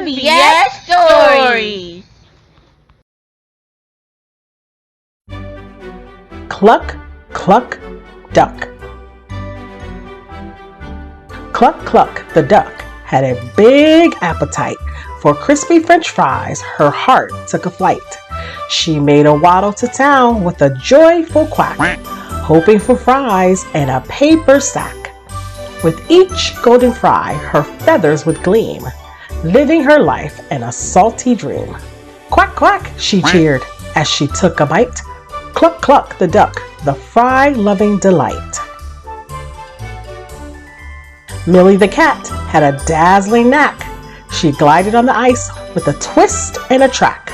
vs Stories. Cluck, cluck, duck. Cluck, cluck, the duck had a big appetite for crispy French fries. Her heart took a flight. She made a waddle to town with a joyful quack, hoping for fries and a paper sack. With each golden fry, her feathers would gleam, living her life in a salty dream. Quack, quack, she cheered as she took a bite. Cluck, cluck, the duck, the fry-loving delight. Millie the cat had a dazzling knack. She glided on the ice with a twist and a track.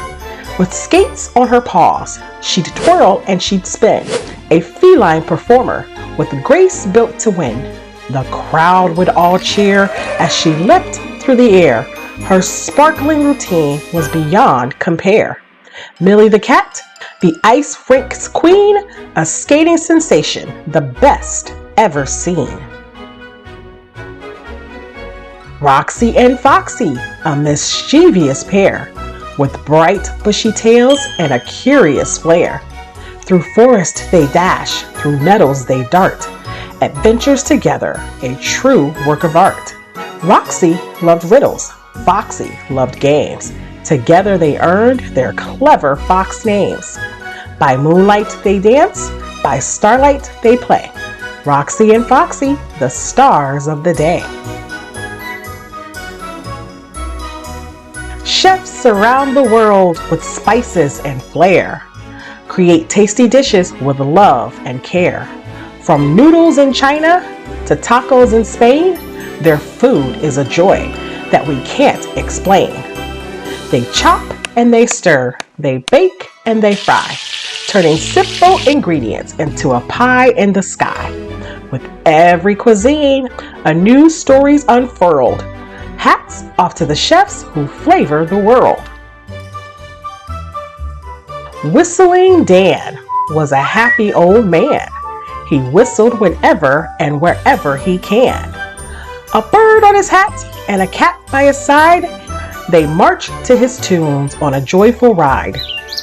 With skates on her paws, she'd twirl and she'd spin, a feline performer with grace built to win. The crowd would all cheer as she leapt through the air. Her sparkling routine was beyond compare. Millie the cat, the ice rink's queen, a skating sensation, the best ever seen. Roxy and Foxy, a mischievous pair, with bright bushy tails and a curious flair. Through forest they dash, through meadows they dart, adventures together, a true work of art. Roxy loved riddles, Foxy loved games. Together they earned their clever fox names. By moonlight they dance, by starlight they play. Roxy and Foxy, the stars of the day. Chefs around the world with spices and flair create tasty dishes with love and care. From noodles in China to tacos in Spain, their food is a joy that we can't explain. They chop and they stir, they bake and they fry, turning simple ingredients into a pie in the sky. With every cuisine, a new story's unfurled. Hats off to the chefs who flavor the world. Whistling Dan was a happy old man. He whistled whenever and wherever he can. A bird on his hat and a cat by his side, they marched to his tunes on a joyful ride.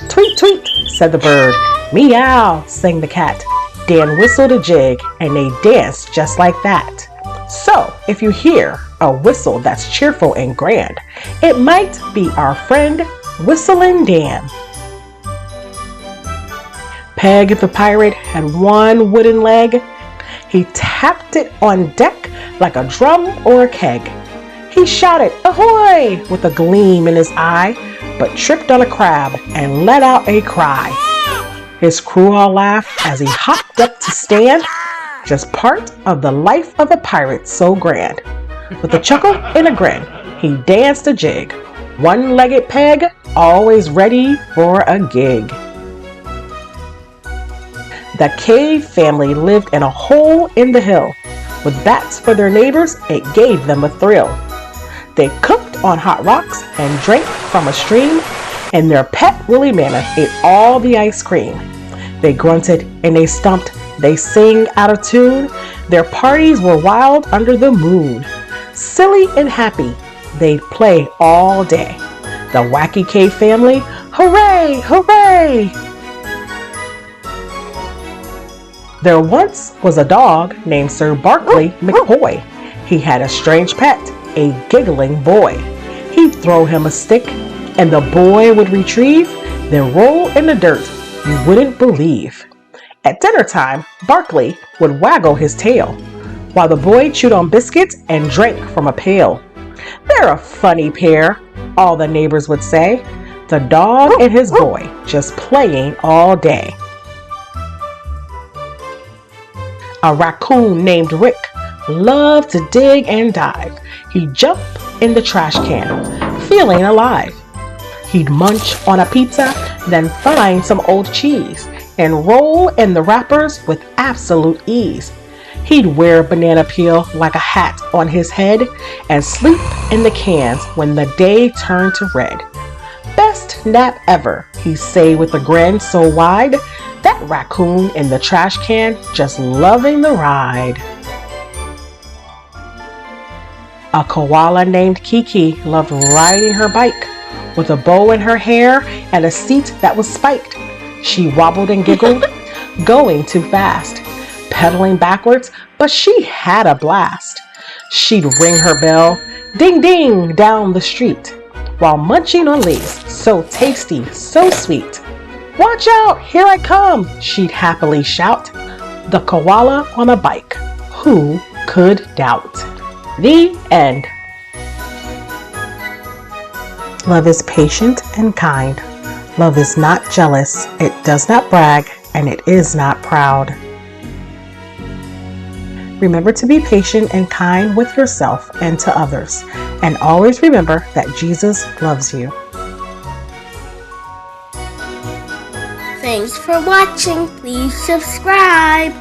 Tweet, tweet, said the bird. Meow, sang the cat. Dan whistled a jig and they danced just like that. So, if you hear a whistle that's cheerful and grand, it might be our friend Whistling Dan. Peg the pirate had one wooden leg. He tapped it on deck like a drum or a keg. He shouted, ahoy, with a gleam in his eye, but tripped on a crab and let out a cry. His crew all laughed as he hopped up to stand, just part of the life of a pirate so grand. With a chuckle and a grin, he danced a jig, one-legged Peg, always ready for a gig. The cave family lived in a hole in the hill. With bats for their neighbors, it gave them a thrill. They cooked on hot rocks and drank from a stream, and their pet woolly mammoth ate all the ice cream. They grunted and they stomped, they sang out of tune. Their parties were wild under the moon. Silly and happy, they'd play all day. The wacky cave family, hooray, hooray! There once was a dog named Sir Barkley McCoy. He had a strange pet, a giggling boy. He'd throw him a stick, and the boy would retrieve, then roll in the dirt you wouldn't believe. At dinner time, Barkley would waggle his tail, while the boy chewed on biscuits and drank from a pail. They're a funny pair, all the neighbors would say. The dog and his boy just playing all day. A raccoon named Rick loved to dig and dive. He'd jump in the trash can, feeling alive. He'd munch on a pizza, then find some old cheese, and roll in the wrappers with absolute ease. He'd wear a banana peel like a hat on his head, and sleep in the cans when the day turned to red. Best nap ever, he'd say with a grin so wide, that raccoon in the trash can just loving the ride. A koala named Kiki loved riding her bike with a bow in her hair and a seat that was spiked. She wobbled and giggled, going too fast, pedaling backwards, but she had a blast. She'd ring her bell, ding ding, down the street, while munching on leaves, so tasty, so sweet. Watch out, here I come, she'd happily shout. The koala on a bike, who could doubt? The end. Love is patient and kind. Love is not jealous, it does not brag, and it is not proud. Remember to be patient and kind with yourself and to others, and always remember that Jesus loves you. Thanks for watching. Please subscribe.